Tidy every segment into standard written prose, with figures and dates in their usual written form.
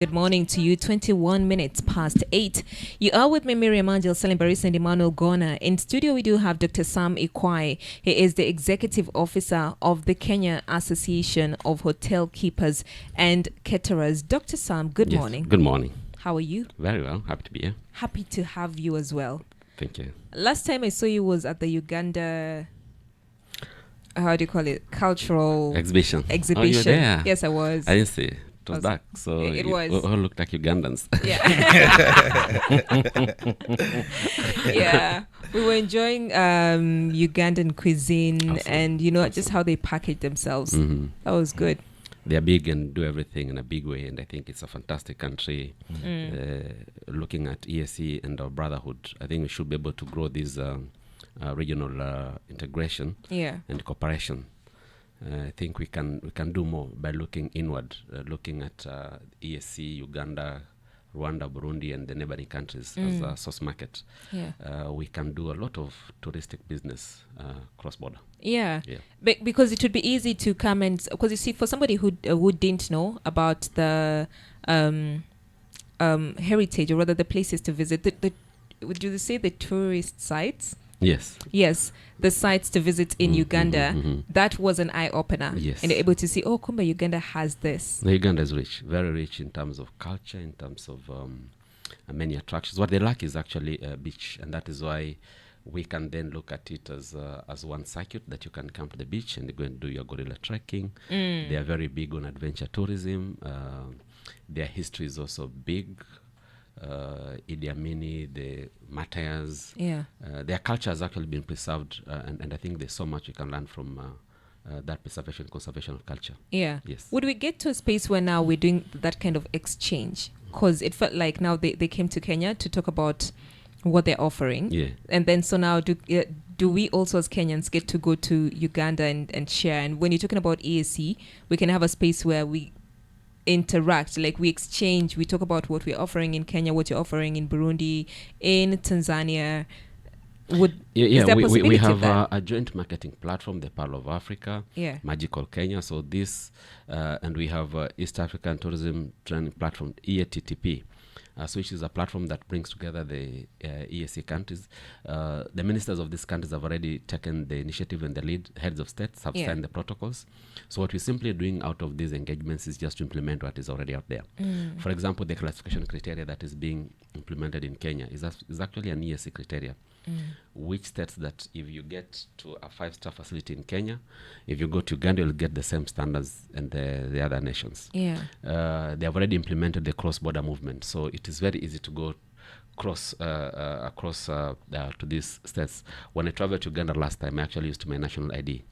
Good morning to you. 21 minutes past 8. You are with me, Miriam Angel, Salim Baris, and Emmanuel Gona. In studio, we do have Dr. Sam Ikwae. He is the executive officer of the Kenya Association of Hotel Keepers and Caterers. Dr. Sam, good morning. Good morning. How are you? Very well. Happy to be here. Happy to have you as well. Thank you. Last time I saw you was at the Uganda, how do you call it? Cultural Exhibition. Oh, you were there? Yes, I was. I didn't see. It was dark, so it you was. all looked like Ugandans. Yeah. Yeah. We were enjoying Ugandan cuisine. Absolutely. And, just how they package themselves. Mm-hmm. That was good. They are big and do everything in a big way, and I think it's a fantastic country. Looking at ESC and our brotherhood, I think we should be able to grow this regional integration and cooperation. I think we can do more by looking inward, looking at ESC, Uganda, Rwanda, Burundi, and the neighboring countries as a source market. Yeah. We can do a lot of touristic business cross-border. Yeah. Because it would be easy to come and... Because you see, for somebody who didn't know about the heritage, or rather the places to visit, would you say the tourist sites? Yes, the sites to visit in Uganda, that was an eye-opener. Yes. And you're able to see, Kumba, Uganda has this. Uganda is rich, very rich in terms of culture, in terms of many attractions. What they lack is actually a beach, and that is why we can then look at it as one circuit that you can come to the beach and go and do your gorilla trekking. They are very big on adventure tourism. Their history is also big. Idi Amini, the martyrs. Their culture has actually been preserved, and I think there's so much we can learn from that preservation, conservation of culture. Yeah. Yes. Would we get to a space where now we're doing that kind of exchange? Because it felt like now they came to Kenya to talk about what they're offering. Yeah. And then so now do we also as Kenyans get to go to Uganda and share? And when you're talking about EAC, we can have a space where we interact, like we exchange, we talk about what we're offering in Kenya, what you're offering in Burundi, in Tanzania. We have a joint marketing platform, the Pearl of Africa, Magical Kenya. So this, and we have East African Tourism Training Platform, EATTP, which is a platform that brings together the EAC countries. The ministers of these countries have already taken the initiative and the lead. Heads of states have signed the protocols. So what we're simply doing out of these engagements is just to implement what is already out there. For example, the classification criteria that is being implemented in Kenya is actually an EAC criteria, which states that if you get to a 5-star facility in Kenya, if you go to Uganda, you'll get the same standards and the other nations. They have already implemented the cross-border movement, so it is very easy to go across to these states. When I traveled to Uganda last time, I actually used my national ID.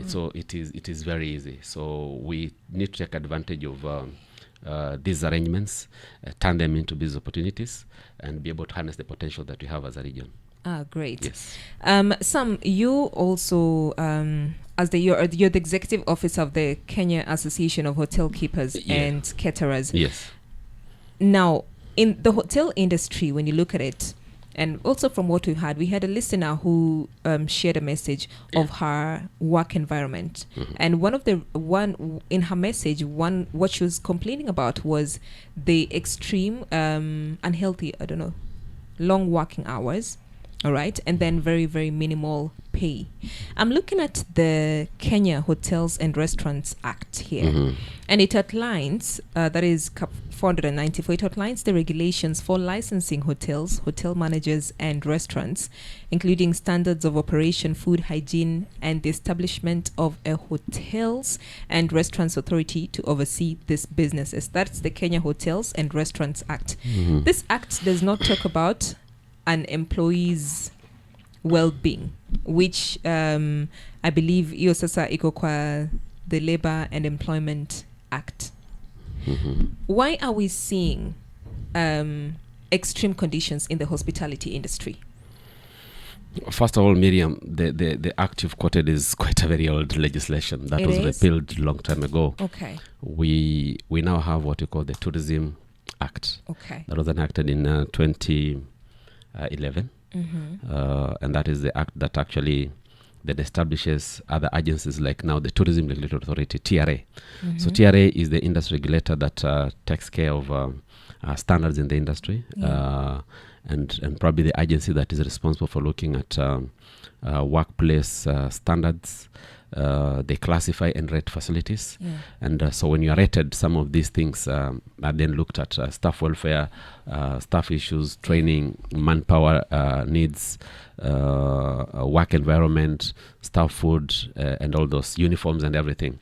So it is very easy. So we need to take advantage of these arrangements, turn them into business opportunities, and be able to harness the potential that we have as a region. Great. Yes. Sam, you also, you're the executive officer of the Kenya Association of Hotel Keepers and Caterers. Yes. Now, in the hotel industry, when you look at it, and also from what we had a listener who shared a message of her work environment. And one in her message, what she was complaining about was the extreme unhealthy, long working hours. All right. And then very, very minimal pay. I'm looking at the Kenya Hotels and Restaurants Act here. And it outlines, that is 494, it outlines the regulations for licensing hotels, hotel managers, and restaurants, including standards of operation, food hygiene, and the establishment of a hotels and restaurants authority to oversee these businesses. That's the Kenya Hotels and Restaurants Act. This act does not talk about an employee's well-being, which I believe Ikwae, the Labor and Employment Act. Why are we seeing extreme conditions in the hospitality industry? First of all, Miriam, the act you've quoted is quite a very old legislation that was repealed a long time ago. Okay. We now have what we call the Tourism Act. Okay. That was enacted in 2011. And that is the act that actually then establishes other agencies like now the Tourism Regulatory Authority, TRA. So TRA is the industry regulator that takes care of standards in the industry, and probably the agency that is responsible for looking at workplace standards. They classify and rate facilities, and so when you are rated, some of these things are then looked at: staff welfare, staff issues, training, manpower needs, work environment, staff food, and all those uniforms and everything.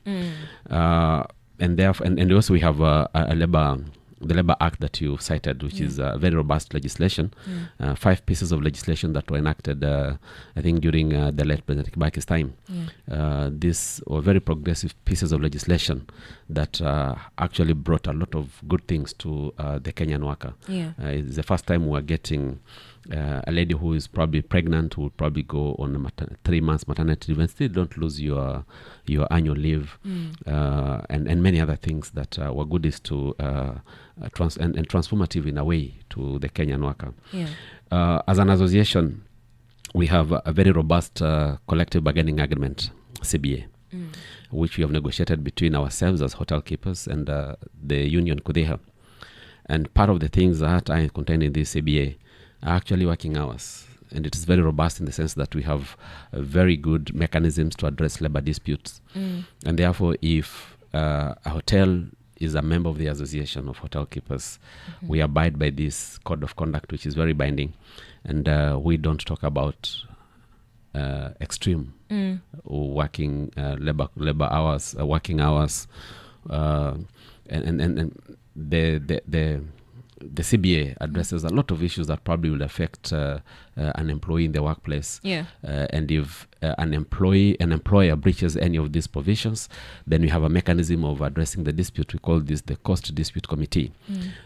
And therefore, and also we have the Labour Act that you cited, which is very robust legislation. 5 pieces of legislation that were enacted, I think, during the late President Kibaki's time. These were very progressive pieces of legislation that actually brought a lot of good things to the Kenyan worker. It's the first time we're getting a lady who is probably pregnant will probably go on a 3 months maternity leave and still don't lose your annual leave, and many other things that were goodies to and transformative in a way to the Kenyan worker. As an association, we have a very robust collective bargaining agreement, CBA, which we have negotiated between ourselves as hotel keepers and the union Kudeha. And part of the things that are contained in this CBA are actually working hours. And it is very robust in the sense that we have very good mechanisms to address labor disputes. And therefore, if a hotel is a member of the Association of Hotel Keepers, we abide by this code of conduct, which is very binding. And we don't talk about extreme working labor hours, working hours. And the CBA addresses a lot of issues that probably will affect an employee in the workplace. And if an employer breaches any of these provisions, then we have a mechanism of addressing the dispute. We call this the Cost Dispute Committee.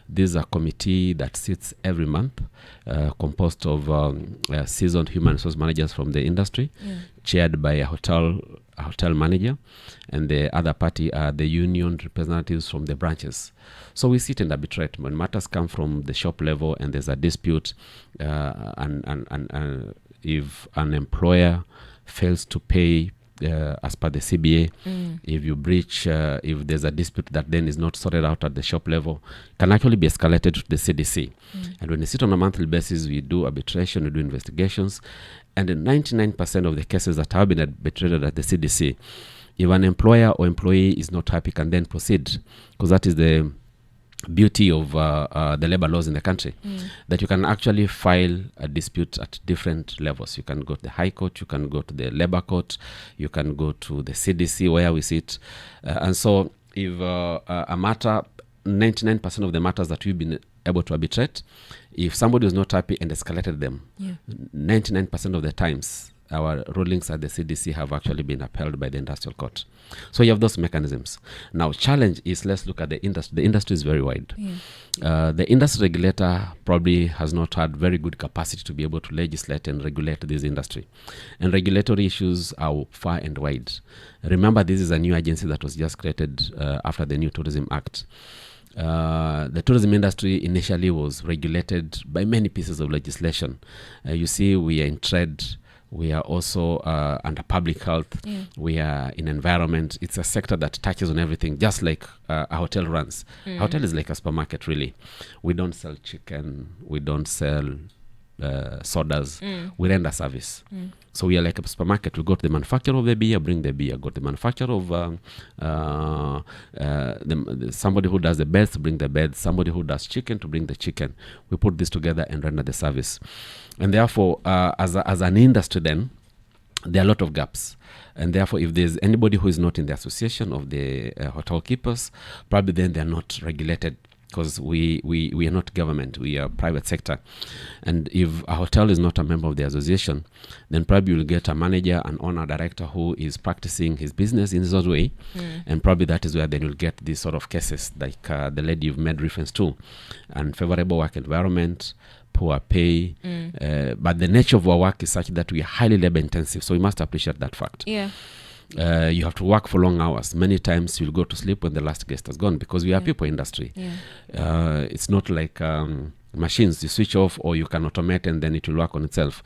This is a committee that sits every month, composed of seasoned human resource managers from the industry, chaired by a hotel manager, and the other party are the union representatives from the branches. So we sit and arbitrate when matters come from the shop level and there's a dispute, and if an employer fails to pay as per the CBA, if you breach, if there's a dispute that then is not sorted out at the shop level, can actually be escalated to the CDC. And when we sit on a monthly basis, we do arbitration, we do investigations, and in 99% of the cases that have been arbitrated at the CDC, if an employer or employee is not happy, can then proceed, because that is the beauty of the labor laws in the country, that you can actually file a dispute at different levels. You can go to the High Court, you can go to the Labor Court, you can go to the CDC where we sit. And so if a matter, 99% of the matters that we've been able to arbitrate, if somebody is not happy and escalated them, 99% of the times our rulings at the CDC have actually been upheld by the industrial court. So you have those mechanisms. Now, challenge is, let's look at the industry. The industry is very wide. The industry regulator probably has not had very good capacity to be able to legislate and regulate this industry. And regulatory issues are far and wide. Remember, this is a new agency that was just created after the new Tourism Act. The tourism industry initially was regulated by many pieces of legislation. You see, we are in trade. We are also under public health. We are in environment. It's a sector that touches on everything, just like a hotel runs. A hotel is like a supermarket, really. We don't sell chicken. We don't sell sodas. We render service. So we are like a supermarket. We go to the manufacturer of the beer, bring the beer. Go to the manufacturer of somebody who does the beds, bring the beds. Somebody who does chicken to bring the chicken. We put this together and render the service. And therefore, as an industry, then there are a lot of gaps. And therefore, if there's anybody who is not in the association of the hotel keepers, probably then they're not regulated, because we are not government, we are private sector. And if a hotel is not a member of the association, then probably you'll get a manager, an owner, director who is practicing his business in his own way. And probably that is where then you'll get these sort of cases like the lady you've made reference to. Unfavorable work environment, poor pay, but the nature of our work is such that we are highly labor intensive, so we must appreciate that fact. You have to work for long hours. Many times you'll go to sleep when the last guest has gone, because we are people industry. It's not like machines. You switch off or you can automate and then it will work on itself.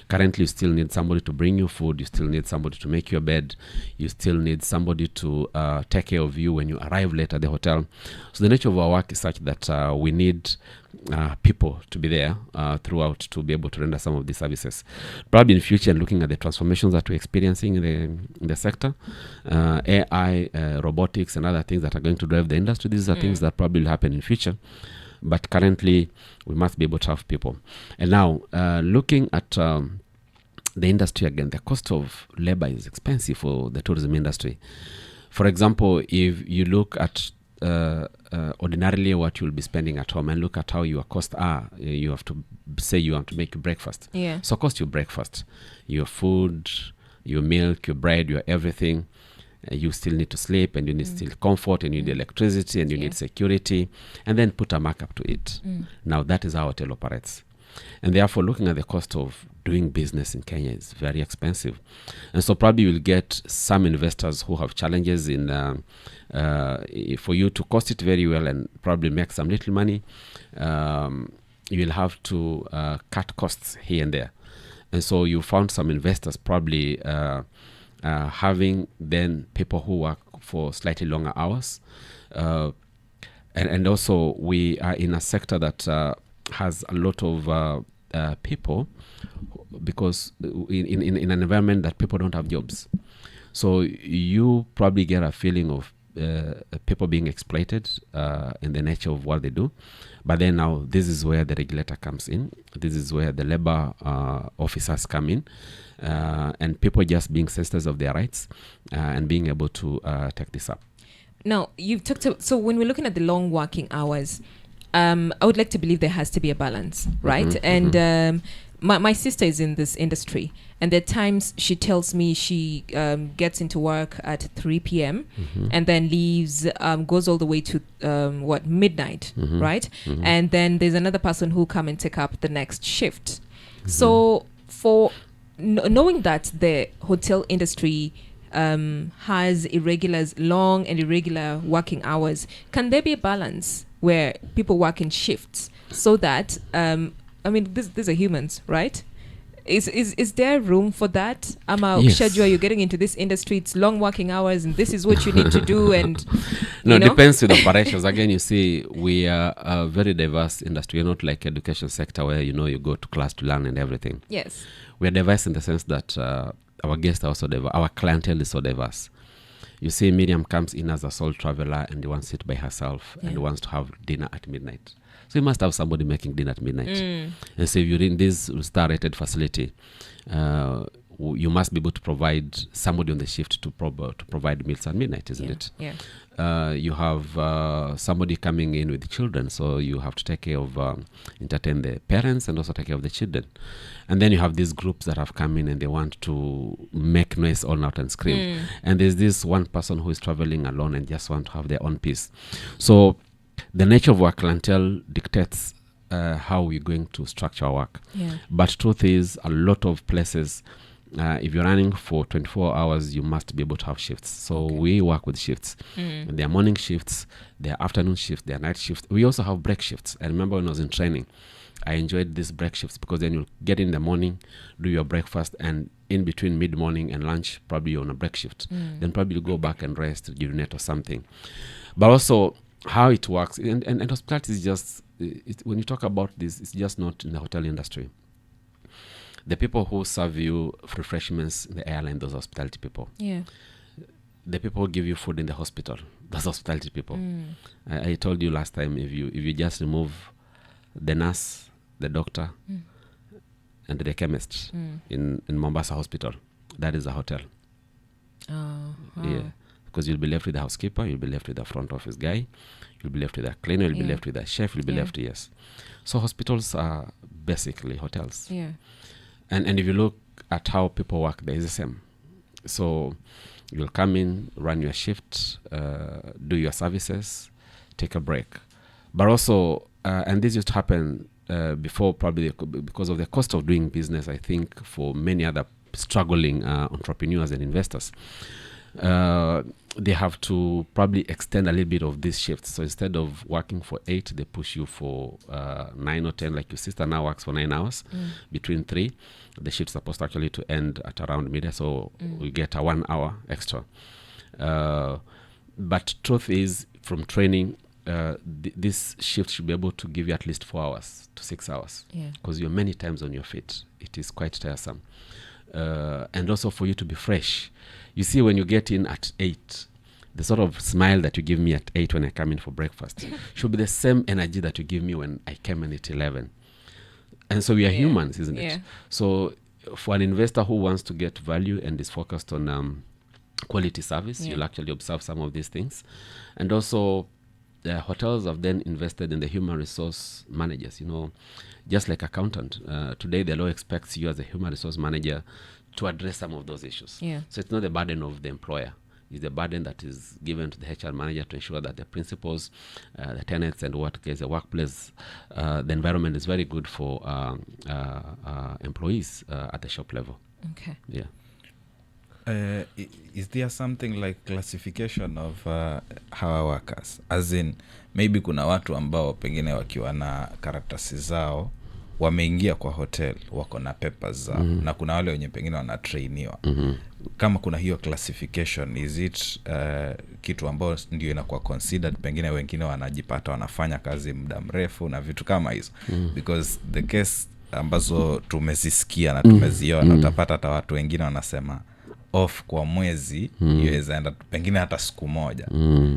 Currently, you still need somebody to bring you food. You still need somebody to make your bed. You still need somebody to take care of you when you arrive late at the hotel. So the nature of our work is such that we need people to be there throughout to be able to render some of these services. Probably in the future, looking at the transformations that we're experiencing in the sector, AI, robotics, and other things that are going to drive the industry. These are things that probably will happen in the future. But currently, we must be able to have people. And now, looking at the industry again, the cost of labor is expensive for the tourism industry. For example, if you look at ordinarily what you'll be spending at home and look at how your costs are, you have to say you want to make breakfast. So cost your breakfast, your food, your milk, your bread, your everything. You still need to sleep, and you need still comfort, and you need electricity, and you need security, and then put a markup to it. Now, that is how a hotel operates. And therefore, looking at the cost of doing business in Kenya is very expensive. And so probably you'll get some investors who have challenges in for you to cost it very well and probably make some little money. You will have to cut costs here and there. And so you found some investors probably having then people who work for slightly longer hours. And also we are in a sector that has a lot of people, because in an environment that people don't have jobs. So you probably get a feeling of people being exploited in the nature of what they do. But then now this is where the regulator comes in. This is where the labor officers come in. And people just being sensitive of their rights and being able to take this up. Now, you've talked so when we're looking at the long working hours, I would like to believe there has to be a balance, right? And my sister is in this industry, and there are times she tells me she gets into work at 3 p.m. And then leaves, goes all the way to midnight, right? And then there's another person who come and take up the next shift. So for knowing that the hotel industry has long and irregular working hours, can there be a balance where people work in shifts so that these are humans, right? Is there room for that? Yes. Shajua, you're getting into this industry, it's long working hours and this is what you need to do, and no, it depends with operations. Again, you see, we are a very diverse industry. We're not like education sector where you go to class to learn and everything. Yes, we are diverse in the sense that our guests are also diverse. Our clientele is so diverse. You see, Miriam comes in as a sole traveler and wants to sit by herself and wants to have dinner at midnight. So you must have somebody making dinner at midnight. And so if you're in this star-rated facility, you must be able to provide somebody on the shift to provide meals at midnight, isn't it? Yeah. You have somebody coming in with children, so you have to take care of, entertain the parents and also take care of the children. And then you have these groups that have come in and they want to make noise all night and scream. And there's this one person who is traveling alone and just want to have their own peace. So the nature of our clientele dictates how we're going to structure our work. Yeah. But truth is, a lot of places, if you're running for 24 hours, you must be able to have shifts. So we work with shifts. There are morning shifts, there are afternoon shifts, there are night shifts. We also have break shifts. I remember when I was in training, I enjoyed these break shifts because then you'll get in the morning, do your breakfast, and in between mid-morning and lunch, probably you're on a break shift. Then probably you'll go back and rest, urinate or something. But also, how it works, and hospitality is just, when you talk about this, it's just not in the hotel industry. The people who serve you refreshments in the airline, those hospitality people. Yeah. The people who give you food in the hospital, those hospitality people. I told you last time, if you just remove the nurse, the doctor, and the chemist in Mombasa Hospital, that is a hotel. Yeah. Because you'll be left with the housekeeper, you'll be left with the front office guy, you'll be left with a cleaner, you'll be left with a chef, you'll be left, yes. So hospitals are basically hotels. Yeah. And if you look at how people work, there is the same. So you'll come in, run your shift, do your services, take a break. But also, and this used to happen before, probably because of the cost of doing business, I think, for many other struggling entrepreneurs and investors. they have to probably extend a little bit of these shifts. So instead of working for 8, they push you for 9 or 10. Like your sister now works for 9 hours between 3. The shift's supposed to actually to end at around midday, so we get a 1 hour extra. But truth is, from training, this shift should be able to give you at least 4 hours to 6 hours, because you're many times on your feet. It is quite tiresome. And also for you to be fresh. You see, when you get in at 8, the sort of smile that you give me at 8 when I come in for breakfast should be the same energy that you give me when I came in at 11. And so we are humans, isn't it? So for an investor who wants to get value and is focused on quality service, you'll actually observe some of these things. And also, the hotels have then invested in the human resource managers, just like accountant. Today, the law expects you as a human resource manager to address some of those issues. So it's not the burden of the employer. It's the burden that is given to the HR manager to ensure that the principals, the tenants, and the workplace, the environment is very good for employees at the shop level. Okay. Yeah. Is there something like classification of hawa workers? As in, maybe kuna watu ambao pengine wakiwa na karatasi zao wameingia kwa hotel, wako na papers zao, na kuna wale wenye pengine wanatrainiwa. Kama kuna hiyo classification, is it kitu ambao ndio inakuwa considered? Pengine wengine wanajipata wanafanya kazi muda mrefu na vitu kama hizo. Because the case ambazo tumezisikia na tumeziona, utapata hata watu wengine wanasema off kwa mwezi iweza enda pengine hata siku moja,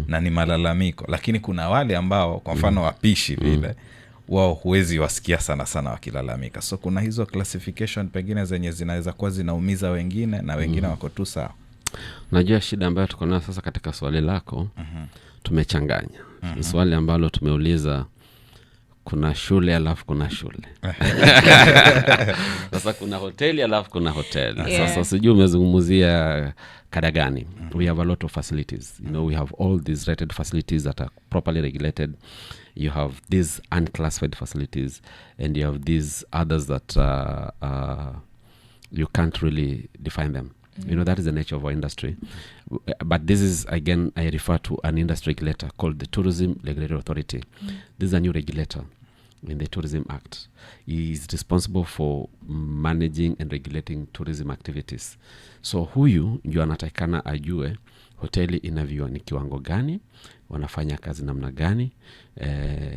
na ni malalamiko. Lakini kuna wale ambao kwa mfano wapishi vile, wao huwezi wasikia sana wakilalamika. So kuna hizo classification pengine zenye zinaweza kuwa zinaumiza wengine na wengine wako tu sawa. Najua shida ambayo tuko nayo sasa katika swali lako, tumechanganya. Swali ambalo tumeuliza, kuna shule alafu kuna shule. Sasa kuna hoteli alafu kuna hoteli. Sasa sijui umezungumzia kada gani. We have a lot of facilities. We have all these rated facilities that are properly regulated. You have these unclassified facilities, and you have these others that you can't really define them. That is the nature of our industry. But this is, again, I refer to an industry regulator called the Tourism Regulatory Authority. This is a new regulator in the Tourism Act. He is responsible for managing and regulating tourism activities. So huyu ndio anatakana ajue hoteli inaviwa ni kiwango gani, wanafanya kazi namna gani,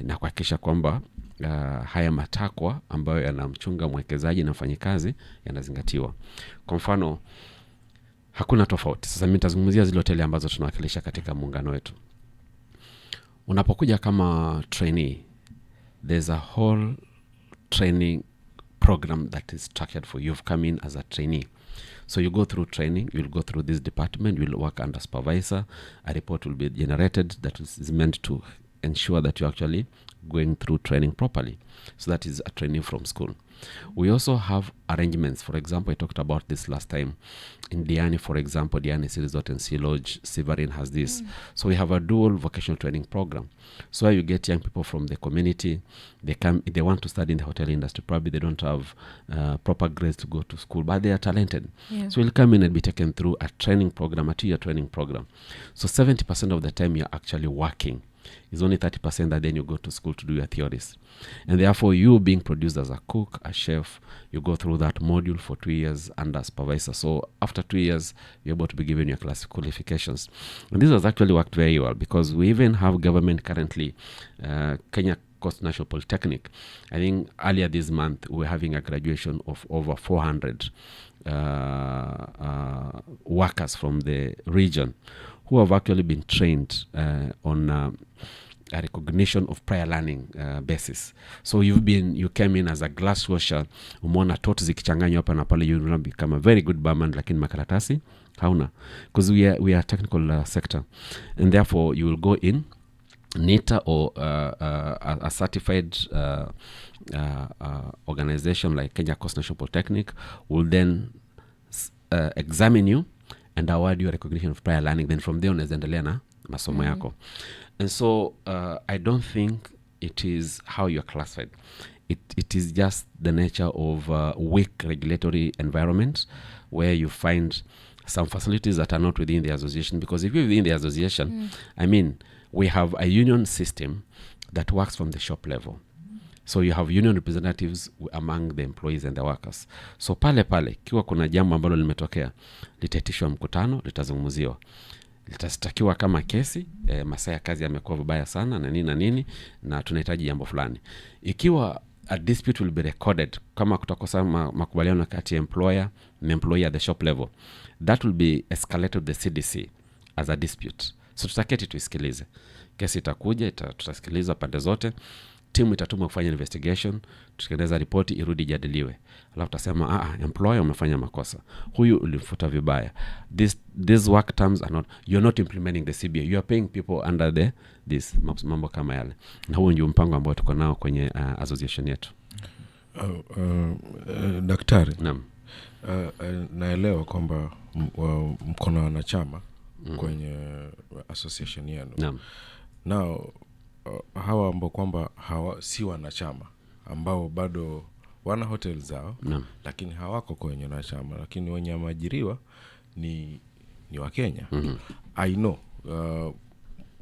na kuhakikisha kwamba haya matakwa ambayo yanamchunga mwekezaji na mfanyikazi yanazingatiwa. Kwa mfano, hakuna tofauti. Sasa mimi nitazungumzia zile hoteli ambazo tunawakilisha katika muungano wetu. Unapokuja kama trainee, there's a whole training program that is structured for you. You've come in as a trainee. So you go through training, you'll go through this department, you'll work under supervisor. A report will be generated that is meant to ensure that you're actually going through training properly. So that is a training from school. We also have arrangements. For example, I talked about this last time. In Diani, for example, Diani Sea Resort and Sea Lodge, Severin has this. So we have a dual vocational training program. So you get young people from the community. They come, they want to study in the hotel industry. Probably they don't have proper grades to go to school, but they are talented. So you'll come in and be taken through a training program, a 2-year training program. So 70% of the time you're actually working. It's only 30% that then you go to school to do your theories. And therefore, you being produced as a cook, a chef, you go through that module for 2 years under supervisor. So after 2 years, you're able to be given your class qualifications. And this has actually worked very well, because we even have government currently, Kenya Coast National Polytechnic. I think earlier this month, we're having a graduation of over 400 workers from the region who have actually been trained on a recognition of prior learning basis. So you came in as a glass washer, umeona toti zikichanganywa hapa na pale, you will become a very good barman, lakini makaratasi hauna, because we are a technical sector, and therefore you will go in. NITA or a certified organization like Kenya Coast National Polytechnic will then examine you and award you a recognition of prior learning. Then from there on, endelea na masomo yako. And so I don't think it is how you're classified. It is just the nature of weak regulatory environment where you find some facilities that are not within the association, because if you're within the association, I mean, we have a union system that works from the shop level. So you have union representatives among the employees and the workers. So pale kiwa kuna jambo ambalo limetokea, litaitishwa mkutano, litazungumziwa. Litastakiwa kama kesi, masaa ya kazi yamekuwa vibaya sana na nini na tunahitaji jambo fulani. Ikiwa a dispute will be recorded, kama kutakosa makubaliano kati ya employer na employee at the shop level, that will be escalated to the CDC as a dispute. So tutaketi tuisikilize. Kesi itakuja, tutasikiliza pande zote. Timu itatuma kufanya investigation, tutengeneza ripoti, irudi jadiliwe. Alafu tutasema employer umefanya makosa. Huyu ulimfuta vibaya. These work terms are not, you're not implementing the CBA. You are paying people under this mambo kama yale. Na huo ndio mpango ambao tuko nao kwenye association yetu. Daktari. Naam. Naelewa kwamba mkono wanachama kwenye association yenu. Naam. Now hawa ambao kwamba si wanachama ambao bado wana hotel zao, lakini hawako kwenye wanachama, lakini wenye wameajiriwa ni wa Kenya. I know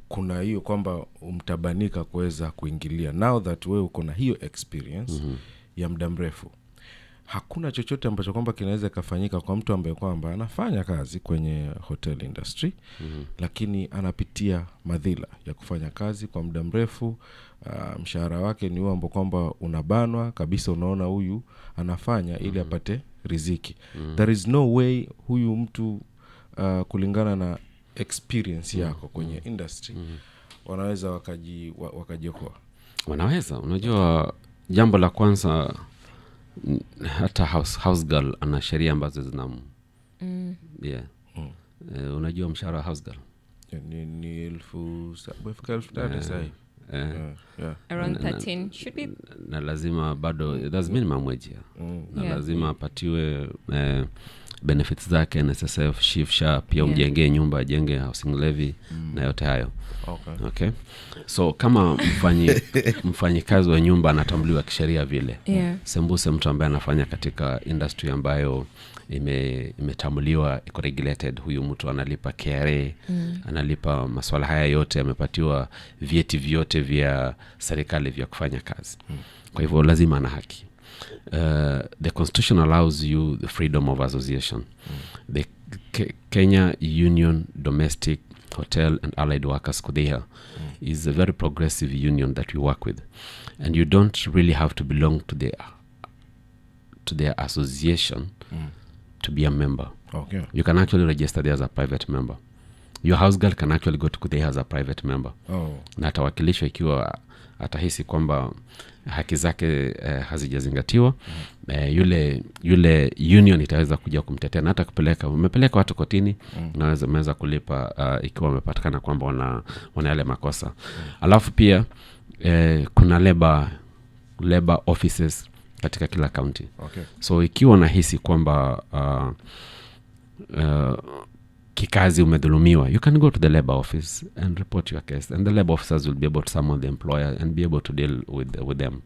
kuna hiyo kwamba umtabanika kuweza kuingilia. Now that wewe uko na hiyo experience ya muda mrefu, hakuna chochote ambacho kwamba kinaweza kufanyika kwa mtu ambaye kwamba anafanya kazi kwenye hotel industry, lakini anapitia madhila ya kufanya kazi kwa muda mrefu. Mshahara wake ni huo ambao kwamba unabanwa kabisa, unaona huyu anafanya ili apate riziki. There is no way huyu mtu kulingana na experience yako kwenye industry wanaweza wakajiokoa. Wanaweza, unajua jambo la kwanza, hata house girl ana sheria ambazo zinamu. Unajua mshahara house girl ni 1,000 sasa. Around 13 should be. Na lazima bado that's minimum wage. Na lazima apatiwe benefits zake, NSSF, SHIFSHA, pia umjengee nyumba, ajenge housing levy na yote hayo. Okay. So kama mfanyikazi wa nyumba anatambuliwa kisheria vile. Sembuse mtu ambaye anafanya katika industry ambayo imetambuliwa, iko regulated, huyu mtu analipa KRA, analipa masuala haya yote, amepatiwa vyeti vyote vya serikali vya kufanya kazi. Kwa hivyo lazima ana haki. The constitution allows you the freedom of association. The Kenya Union Domestic Hotel and Allied Workers KUDHIA is a very progressive union that we work with, and you don't really have to belong to their association to be a member. You can actually register there as a private member. Your house girl can actually go to KUDHIA as a private member. Na atawakilishwa ikiwa atahisi kwamba haki zake hazijazingatiwa. Yule union itaweza kuja kumtetea na hata umepeleka watu kotini, naweza kulipa ikiwa wamepatikana kwamba wana yale makosa. Alafu pia kuna labor offices katika kila county. So ikiwa unahisi kwamba kikazi umedhulumiwa, you can go to the labor office and report your case, and the labor officers will be able to summon the employer and be able to deal with them.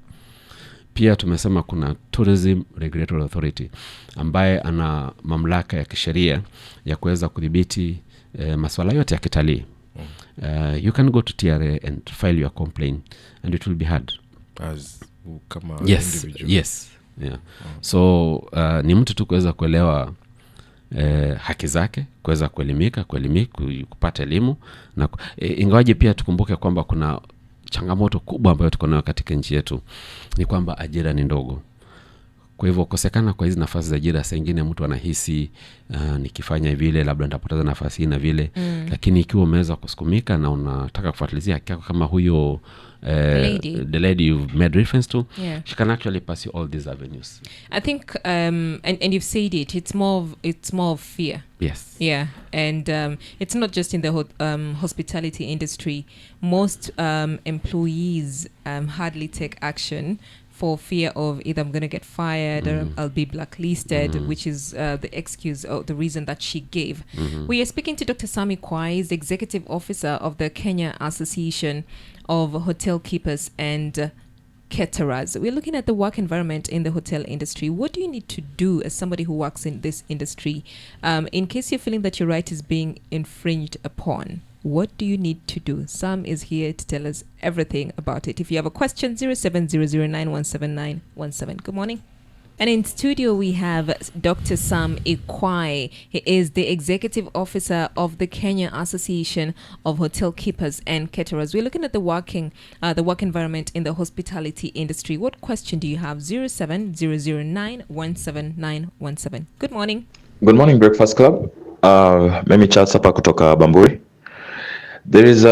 Pia tumesema kuna Tourism Regulatory Authority ambaye ana mamlaka ya kisheria ya kuweza kudhibiti masuala yote ya kitalii. You can go to TRA and file your complaint and it will be heard as kama individual. Yes. Yeah. So ni mtu tu kuweza kuelewa haki zake, kuweza kuelimika, kupata elimu. Na ingawaje pia tukumbuke kwamba kuna changamoto kubwa ambayo tuko nayo katika nchi yetu, ni kwamba ajira ni ndogo. Kwa hivyo kukosekana kwa hizi nafasi za ajira, saa nyingine mtu anahisi nikifanya vile labda nitapoteza nafasi na vile. Lakini ikiwa umeweza kusukumika na unataka kufuatilizia haki yako kama huyo the lady you've made reference to, she can actually pursue all these avenues. I think and you've said it's more of fear. Yes. Yeah. And it's not just in the hospitality industry. Most employees hardly take action for fear of either I'm going to get fired or I'll be blacklisted, which is the excuse or the reason that she gave. We are speaking to Dr. Sam Ikwae, the Executive Officer of the Kenya Association of Hotel Keepers and caterers. We're looking at the work environment in the hotel industry. What do you need to do as somebody who works in this industry in case you're feeling that your right is being infringed upon? What do you need to do? Sam is here to tell us everything about it. If you have a question, 0700917917. Good morning. And in studio, we have Dr. Sam Ikwae. He is the Executive Officer of the Kenya Association of Hotel Keepers and Caterers. We're looking at the work environment in the hospitality industry. What question do you have? 0700917917. Good morning. Good morning, Breakfast Club. Mimi Charles hapa kutoka Bamburi. There is 2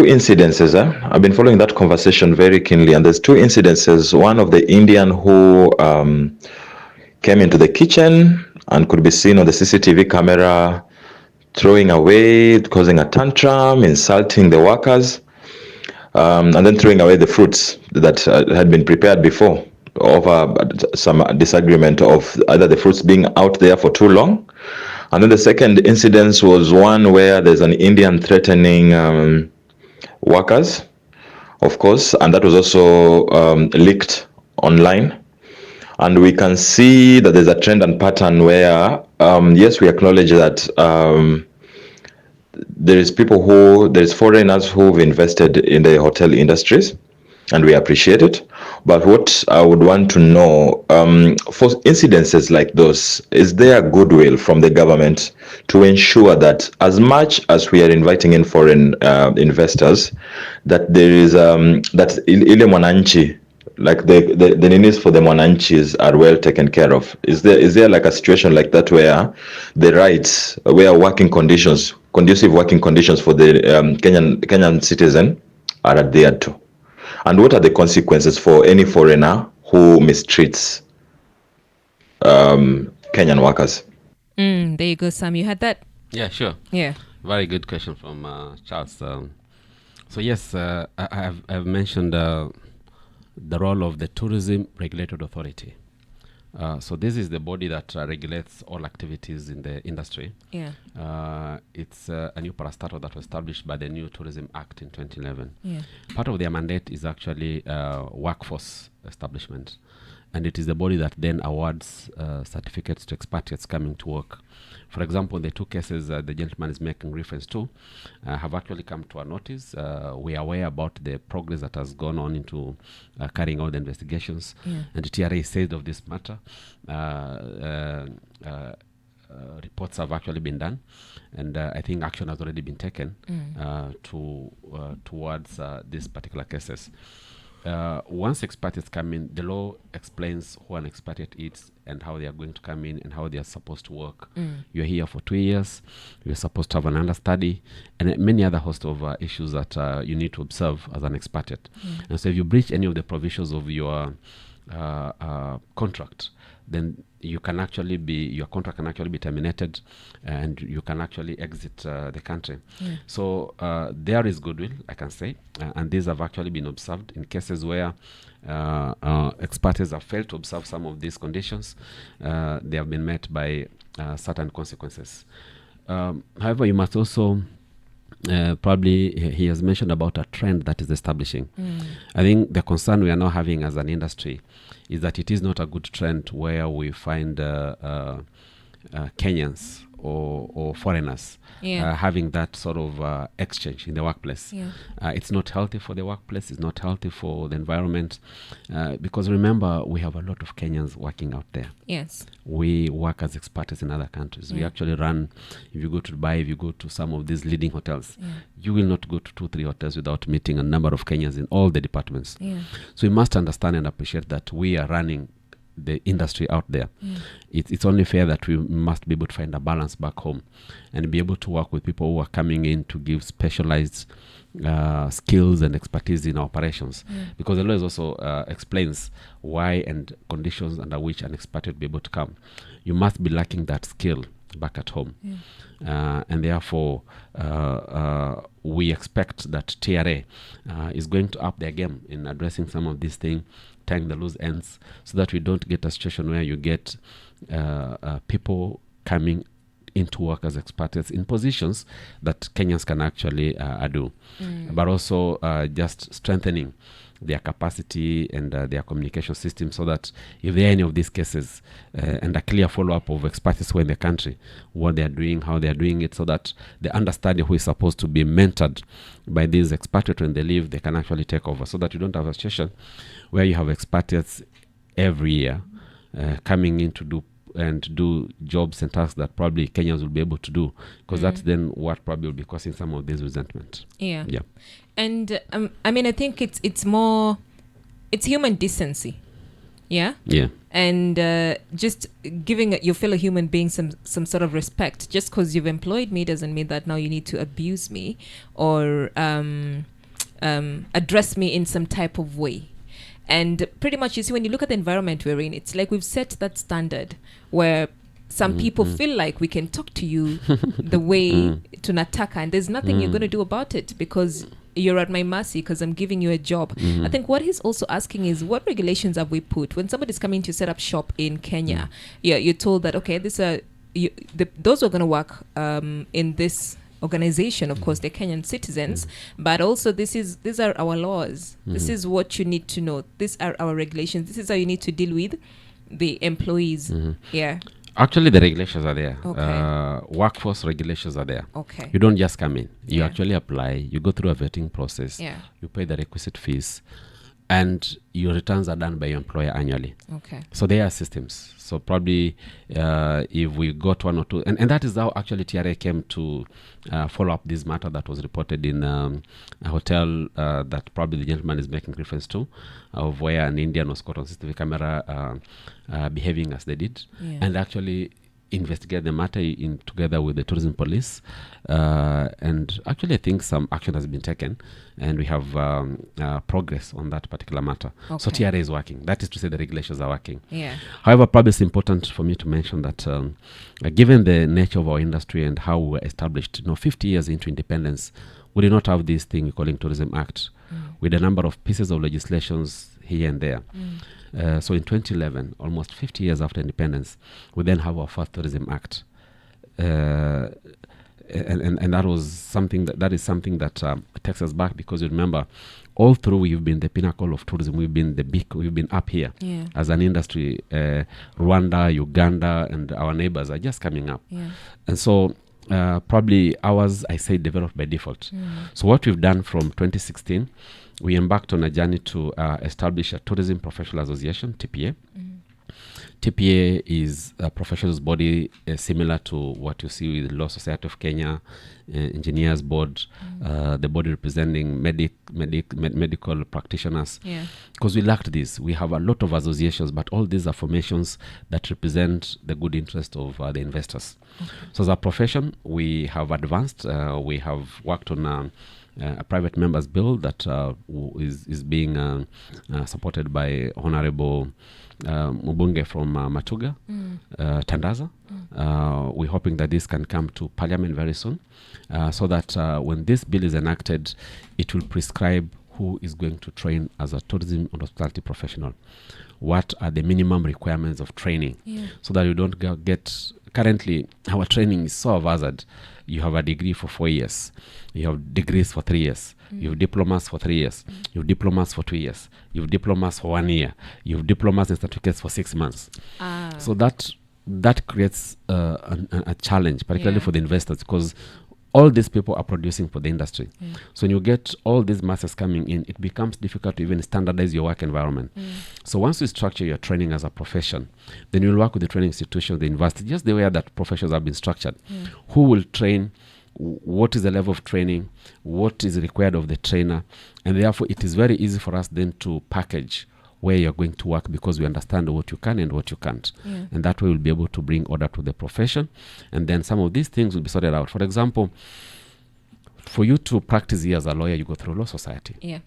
incidences. I've been following that conversation very keenly, and there's 2 incidences. One of the Indian who came into the kitchen and could be seen on the CCTV camera throwing away, causing a tantrum, insulting the workers, and then throwing away the fruits that had been prepared before over some disagreement of either the fruits being out there for too long. And then the second incident was one where there's an Indian threatening workers, of course, and that was also leaked online. And we can see that there's a trend and pattern where, yes, we acknowledge that there's foreigners who've invested in the hotel industries, and we appreciate it. But what I would want to know, for incidences like those, is there goodwill from the government to ensure that as much as we are inviting in foreign investors, that there is that ile mwananchi, like the needs for the mwananchis are well taken care of? Is there like a situation like that where the rights, where conducive working conditions for the Kenyan citizen are adhered to? And what are the consequences for any foreigner who mistreats Kenyan workers? There you go, Sam. You had that? Yeah, sure. Yeah. Very good question from Charles. So yes, I've mentioned the role of the Tourism Regulatory Authority. So this is the body that regulates all activities in the industry. Yeah. It's a new parastatal that was established by the new Tourism Act in 2011. Yeah. Part of their mandate is actually workforce establishment, and it is the body that then awards certificates to expatriates coming to work. For example, the 2 cases the gentleman is making reference to have actually come to our notice. We are aware about the progress that has gone on into carrying out the investigations. Yeah. And the TRA said of this matter, reports have actually been done, and I think action has already been taken towards these particular cases. Once expatriates come in, the law explains who an expatriate is and how they are going to come in and how they are supposed to work. You're here for 2 years. You're supposed to have an understudy and many other host of issues that you need to observe as an expatriate. And so if you breach any of the provisions of your contract, then your contract can actually be terminated, and you can actually exit the country. So there is goodwill, I can say, and these have actually been observed in cases where expatriates have failed to observe some of these conditions. They have been met by certain consequences. However, you must also probably he has mentioned about a trend that is establishing. I think the concern we are now having as an industry is that it is not a good trend where we find Kenyans or foreigners having that sort of exchange in the workplace. It's not healthy for the workplace. It's not healthy for the environment, because remember, we have a lot of Kenyans working out there. Yes. We work as expatriates in other countries. We actually run, if you go to Dubai, if you go to some of these leading hotels, you will not go to 2-3 hotels without meeting a number of Kenyans in all the departments. So we must understand and appreciate that we are running the industry out there. It's only fair that we must be able to find a balance back home and be able to work with people who are coming in to give specialized skills and expertise in our operations, because the law also explains why and conditions under which an expatriate will be able to come. You must be lacking that skill back at home, and therefore we expect that TRA is going to up their game in addressing some of these things, tying the loose ends, so that we don't get a situation where you get people coming into work as expatriates in positions that Kenyans can actually do, but also just strengthening their capacity and their communication system, so that if there are any of these cases, and a clear follow-up of experts who are in the country, what they are doing, how they are doing it, so that the understanding who is supposed to be mentored by these expatriates when they leave, they can actually take over, so that you don't have a situation where you have expatriates every year coming in to do jobs and tasks that probably Kenyans will be able to do, because that's then what probably will be causing some of this resentment. Yeah. And I mean, I think it's human decency. Yeah. And just giving your fellow human being some sort of respect. Just because you've employed me doesn't mean that now you need to abuse me or address me in some type of way. And pretty much, you see, when you look at the environment we're in, it's like we've set that standard where some people feel like we can talk to you the way to Nataka, and there's nothing you're going to do about it because you're at my mercy because I'm giving you a job. I think what he's also asking is, what regulations have we put? When somebody's coming to set up shop in Kenya, you're told that, okay, those who are going to work in this organization, of course, they're Kenyan citizens, but also these are our laws. This is what you need to know. These are our regulations. This is how you need to deal with the employees. Actually, the regulations are there. Okay. Workforce regulations are there. Okay. You don't just come in. You actually apply. You go through a vetting process. You pay the requisite fees, and your returns are done by your employer annually. Okay. So there are systems. So probably if we got one or two, and that is how actually TRA came to follow up this matter that was reported in a hotel that probably the gentleman is making reference to, of where an Indian was caught on CCTV camera behaving as they did, and actually investigate the matter together with the tourism police, and actually I think some action has been taken, and we have progress on that particular matter. So TRA is working. That is to say, the regulations are working. However, probably it's important for me to mention that given the nature of our industry and how we were established, 50 years into independence, we did not have this thing we call Tourism Act, with a number of pieces of legislations here and there. So in 2011, almost 50 years after independence, we then have our first Tourism Act, and that was something that is something that takes us back, because you remember, all through we've been the pinnacle of tourism. We've been up here as an industry. Rwanda, Uganda, and our neighbors are just coming up, and so probably ours, I say, developed by default. So what we've done from 2016. We embarked on a journey to establish a Tourism Professional Association, TPA. TPA is a professionals body similar to what you see with the Law Society of Kenya, Engineers Board, the body representing medical practitioners. Because we lacked this. We have a lot of associations, but all these are formations that represent the good interest of the investors. So as a profession, we have advanced. We have worked on a private members bill that is being supported by Honorable Mubunge from Matuga, Tandaza. We're hoping that this can come to Parliament very soon, so that when this bill is enacted, it will prescribe who is going to train as a tourism and hospitality professional. What are the minimum requirements of training, so that you don't get... Currently, our training is so haphazard. You have a degree for 4 years. You have degrees for 3 years. You have diplomas for 3 years. You have diplomas for 2 years. You have diplomas for 1 year. You have diplomas and certificates for 6 months. So that creates a challenge, particularly for the investors, because all these people are producing for the industry. So when you get all these masses coming in, it becomes difficult to even standardize your work environment. So once you structure your training as a profession, then you'll work with the training institutions, the university, just the way that professions have been structured. Who will train? What is the level of training? What is required of the trainer? And therefore, it is very easy for us then to package where you're going to work, because we understand what you can and what you can't. And that way we'll be able to bring order to the profession. And then some of these things will be sorted out. For example, for you to practice here as a lawyer, you go through Law Society.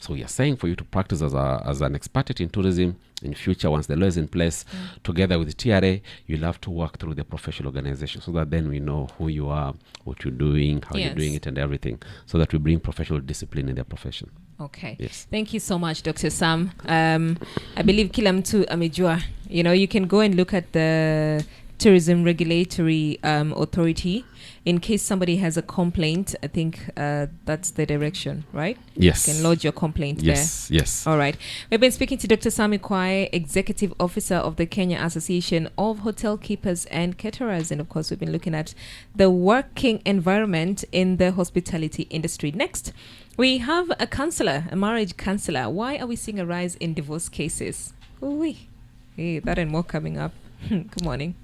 So we are saying for you to practice as an expert in tourism in future, once the law is in place, together with the TRA, you'll have to work through the professional organization, so that then we know who you are, what you're doing, how you're doing it, and everything, so that we bring professional discipline in their profession. Okay. Thank you so much, Dr. Sam. I believe kila mtu amejua. You can go and look at the Tourism Regulatory Authority. In case somebody has a complaint, I think that's the direction, right? Yes. You can lodge your complaint there. Yes. All right. We've been speaking to Dr. Sam Ikwae, Executive Officer of the Kenya Association of Hotel Keepers and Caterers. And of course, we've been looking at the working environment in the hospitality industry. Next, we have a counselor, a marriage counselor. Why are we seeing a rise in divorce cases? Ooh-wee. Hey, that and more coming up. Good morning.